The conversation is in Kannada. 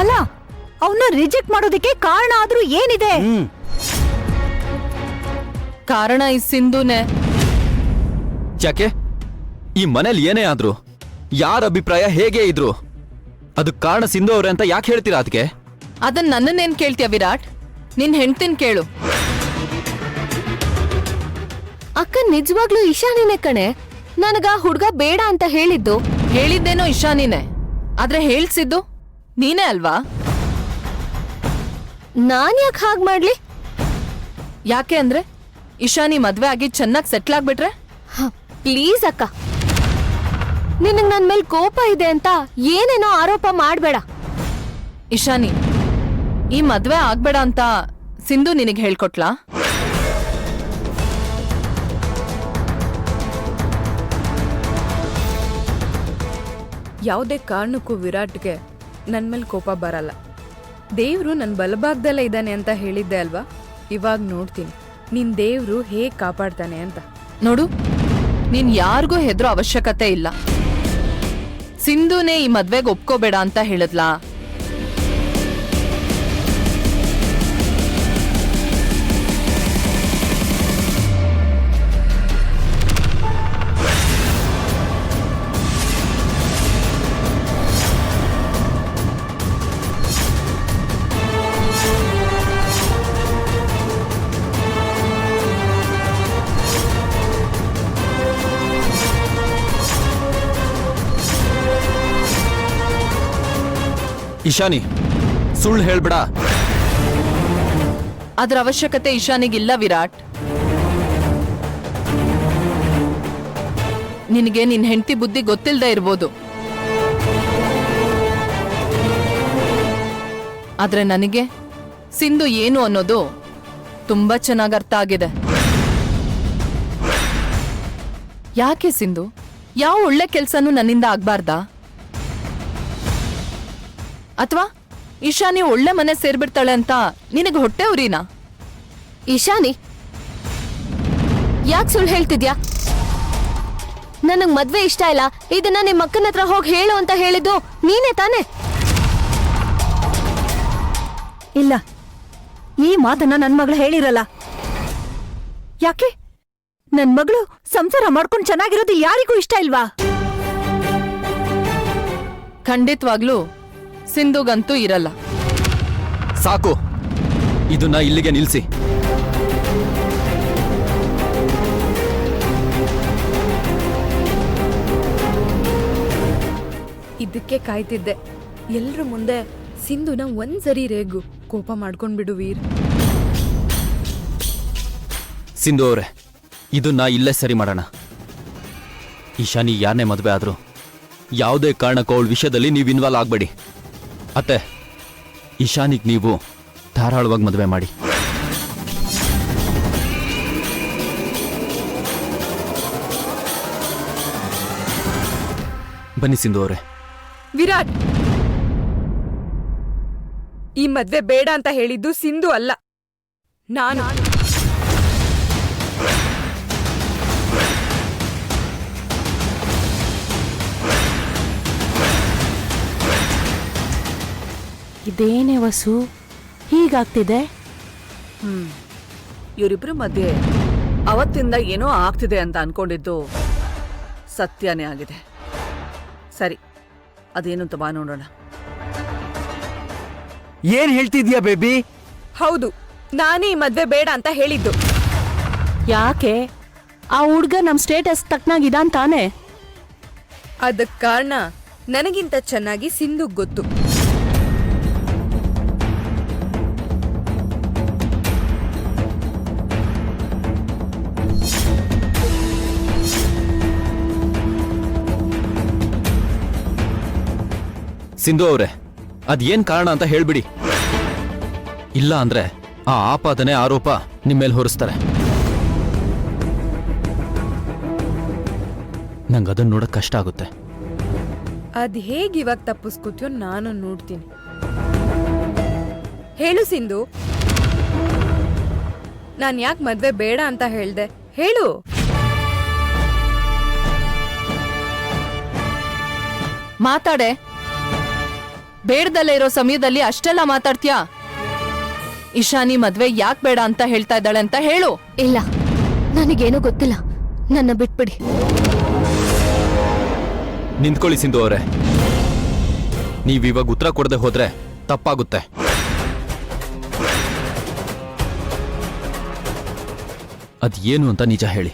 ಅಲ್ಲ, ಅವನ್ನ ರಿಜೆಕ್ಟ್ ಮಾಡೋದಕ್ಕೆ ಕಾರಣ ಆದ್ರೂ ಏನಿದೆ? ಕಾರಣ ಈ ಸಿಂಧುನೇ. ಯಾಕೆ? ಈ ಮನೇಲಿ ಏನೇ ಆದ್ರು, ಯಾರ ಅಭಿಪ್ರಾಯ ಹೇಗೆ ಇದ್ರು, ಅದಕ್ಕೆ ಕಾರಣ ಸಿಂಧು ಅವ್ರೆ ಅಂತ ಯಾಕೆ ಹೇಳ್ತೀರಾ? ಅದಕ್ಕೆ ಅದನ್ನ ನನ್ನನ್ನೇನ್ ಕೇಳ್ತೀಯ ವಿರಾಟ್? ನಿನ್ ಹೆಂಡ್ತಿನ್ ಕೇಳು. ಅಕ್ಕ ನಿಜವಾಗ್ಲೂ ಇಶಾನಿನೇ ಕಣೆ. ನನಗ ಹುಡ್ಗ ಬೇಡ ಅಂತ ಹೇಳಿದ್ದು. ಹೇಳಿದ್ದೇನೋ ಇಶಾನಿನೇ, ಆದ್ರೆ ಹೇಳ್ಸಿದ್ದು ನೀನೇ ಅಲ್ವಾ? ನಾನ್ ಯಾಕೆ ಹಾಗ್ ಮಾಡ್ಲಿ? ಯಾಕೆ ಅಂದ್ರೆ ಇಶಾನಿ ಮದ್ವೆ ಆಗಿ ಚೆನ್ನಾಗಿ ಸೆಟ್ಲ್ ಆಗ್ಬಿಟ್ರೆ? ಪ್ಲೀಸ್ ಅಕ್ಕ, ನಿನಗ್ ನನ್ ಮೇಲ್ ಕೋಪ ಇದೆ ಅಂತ ಏನೇನೋ ಆರೋಪ ಮಾಡ್ಬೇಡ. ಇಶಾನಿ, ಈ ಮದ್ವೆ ಆಗ್ಬೇಡ ಅಂತ ಸಿಂಧು ನಿನಗ್ ಹೇಳ್ಕೊಟ್ಲಾ? ಯಾವುದೇ ಕಾರಣಕ್ಕೂ ವಿರಾಟ್ಗೆ ನನ್ನ ಮೇಲೆ ಕೋಪ ಬರಲ್ಲ. ದೇವ್ರು ನನ್ನ ಬಲಭಾಗದಲ್ಲೇ ಇದ್ದಾನೆ ಅಂತ ಹೇಳಿದ್ದೆ ಅಲ್ವಾ? ಇವಾಗ ನೋಡ್ತೀನಿ ನಿನ್ ದೇವ್ರು ಹೇಗ್ ಕಾಪಾಡ್ತಾನೆ ಅಂತ. ನೋಡು, ನೀನ್ ಯಾರಿಗೂ ಹೆದ್ರೋ ಅವಶ್ಯಕತೆ ಇಲ್ಲ. ಸಿಂಧುನೇ ಈ ಮದ್ವೆಗೆ ಒಪ್ಕೋಬೇಡ ಅಂತ ಹೇಳಿದ್ಲಾ? ಇಶಾನಿ, ಸುಳ್ಳು ಹೇಳ್ಬೇಡ. ಅದ್ರ ಅವಶ್ಯಕತೆ ಇಶಾನಿಗಿಲ್ಲ ವಿರಾಟ್. ನಿನಗೆ ನಿನ್ ಹೆಂಡತಿ ಬುದ್ಧಿ ಗೊತ್ತಿಲ್ಲದೆ ಇರ್ಬೋದು, ಆದ್ರೆ ನನಗೆ ಸಿಂಧು ಏನು ಅನ್ನೋದು ತುಂಬಾ ಚೆನ್ನಾಗಿ ಅರ್ಥ ಆಗಿದೆ. ಯಾಕೆ ಸಿಂಧು? ಯಾವ ಒಳ್ಳೆ ಕೆಲ್ಸನೂ ನನ್ನಿಂದ ಆಗ್ಬಾರ್ದಾ? ಅಥವಾ ಇಶಾನಿ ಒಳ್ಳೆ ಮನೆ ಸೇರ್ಬಿಡ್ತಾಳೆ ಅಂತ ನಿನಗೆ ಹೊಟ್ಟೆ ಉರಿನಾ? ಇಶಾನಿ, ಯಾಕೆ ಸುಳ್ಳು ಹೇಳ್ತಿದ್ಯಾ? ನನಗ್ ಮದ್ವೆ ಇಷ್ಟ ಇಲ್ಲ, ಇದನ್ನ ನಿಮ್ಮ ಅಕ್ಕನ ಹತ್ರ ಹೋಗಿ ಹೇಳು ಅಂತ ಹೇಳಿದ್ದು ನೀನೇ ತಾನೆ? ಇಲ್ಲ, ಈ ಮಾತನ್ನ ನನ್ ಮಗಳು ಹೇಳಿರಲ್ಲ. ಯಾಕೆ? ನನ್ ಮಗಳು ಸಂಸಾರ ಮಾಡ್ಕೊಂಡು ಚೆನ್ನಾಗಿರೋದು ಯಾರಿಗೂ ಇಷ್ಟ ಇಲ್ವಾ? ಖಂಡಿತವಾಗ್ಲೂ ಸಿಂಧುಗಂತೂ ಇರಲ್ಲ. ಸಾಕು, ಇದನ್ನ ಇಲ್ಲಿಗೆ ನಿಲ್ಸಿ. ಇದಕ್ಕೆ ಕಾಯ್ತಿದ್ದೆ. ಎಲ್ರ ಮುಂದೆ ಸಿಂಧುನ ಒಂದ್ಸರಿ ರೇಗು, ಕೋಪ ಮಾಡ್ಕೊಂಡ್ಬಿಡು ವೀರ್. ಸಿಂಧು ಅವ್ರೆ, ಇದನ್ನ ಇಲ್ಲೇ ಸರಿ ಮಾಡೋಣ. ಇಶಾನಿ ಯಾರನ್ನೇ ಮದುವೆ ಆದ್ರು ಯಾವುದೇ ಕಾರಣಕ್ಕೂ ಅವಳ ವಿಷಯದಲ್ಲಿ ನೀವು ಇನ್ವಾಲ್ವ್ ಆಗಬೇಡಿ. ಅತ್ತೆ, ಇಶಾನಿಗ್ ನೀವು ಧಾರಾಳವಾಗಿ ಮದುವೆ ಮಾಡಿ. ಬನ್ನಿ ಸಿಂಧು ಅವರೇ. ವಿರಾಟ್, ಈ ಮದ್ವೆ ಬೇಡ ಅಂತ ಹೇಳಿದ್ದು ಸಿಂಧು ಅಲ್ಲ, ನಾನು. ಇದೇನೇ ವಸು ಹೀಗಾಗ್ತಿದೆ? ಇವರಿಬ್ರ ಮಧ್ಯೆ ಅವತ್ತಿಂದ ಏನೋ ಆಗ್ತಿದೆ ಅಂತ ಅನ್ಕೊಂಡಿದ್ದು ಸತ್ಯನೇ ಆಗಿದೆ. ಸರಿ, ಅದೇನು ಅಂತ ಬಾ ನೋಡೋಣ. ಏನ್ ಹೇಳ್ತಿದ್ಯಾ ಬೇಬಿ? ಹೌದು, ನಾನೇ ಈ ಮದ್ವೆ ಬೇಡ ಅಂತ ಹೇಳಿದ್ದು. ಯಾಕೆ? ಆ ಹುಡ್ಗ ನಮ್ ಸ್ಟೇಟಸ್ ತಕ್ಕನಾಗಿದ್ದಾನ್ ತಾನೆ? ಅದಕ್ ಕಾರಣ ನನಗಿಂತ ಚೆನ್ನಾಗಿ ಸಿಂಧು ಗೊತ್ತು. ಸಿಂಧು ಅವ್ರೆ, ಅದೇನ್ ಕಾರಣ ಅಂತ ಹೇಳ್ಬಿಡಿ. ಇಲ್ಲ ಅಂದ್ರೆ ಆ ಆಪಾದನೆ ಆರೋಪ ನಿಮ್ಮೇಲೆ ಹೊರಿಸ್ತಾರೆ. ನಂಗೆ ಅದನ್ನ ನೋಡಕ್ ಕಷ್ಟ ಆಗುತ್ತೆ. ಅದ್ ಹೇಗೆ ಇವಾಗ ತಪ್ಪಿಸ್ಕೊತೀಯೋ ನಾನು ನೋಡ್ತೀನಿ. ಹೇಳು ಸಿಂಧು, ನಾನ್ ಯಾಕೆ ಮದ್ವೆ ಬೇಡ ಅಂತ ಹೇಳ್ದೆ? ಹೇಳು. ಮಾತಾಡೆ. ಬೇಡದಲ್ಲೇ ಇರೋ ಸಮಯದಲ್ಲಿ ಅಷ್ಟೆಲ್ಲ ಮಾತಾಡ್ತೀಯಾ? ಇಶಾನಿ ಮದ್ವೆ ಯಾಕೆ ಬೇಡ ಅಂತ ಹೇಳ್ತಾ ಇದ್ದಾಳೆ ಅಂತ ಹೇಳು. ಇಲ್ಲ, ನನಗೇನೂ ಗೊತ್ತಿಲ್ಲ. ನನ್ನ ಬಿಟ್ಬಿಡಿ. ನಿಂತ್ಕೊಳ್ಳಿ ಸಿಂಧು ಅವರೇ. ನೀವಿವಾಗ ಉತ್ತರ ಕೊಡದೆ ಹೋದ್ರೆ ತಪ್ಪಾಗುತ್ತೆ. ಅದೇನು ಅಂತ ನಿಜ ಹೇಳಿ.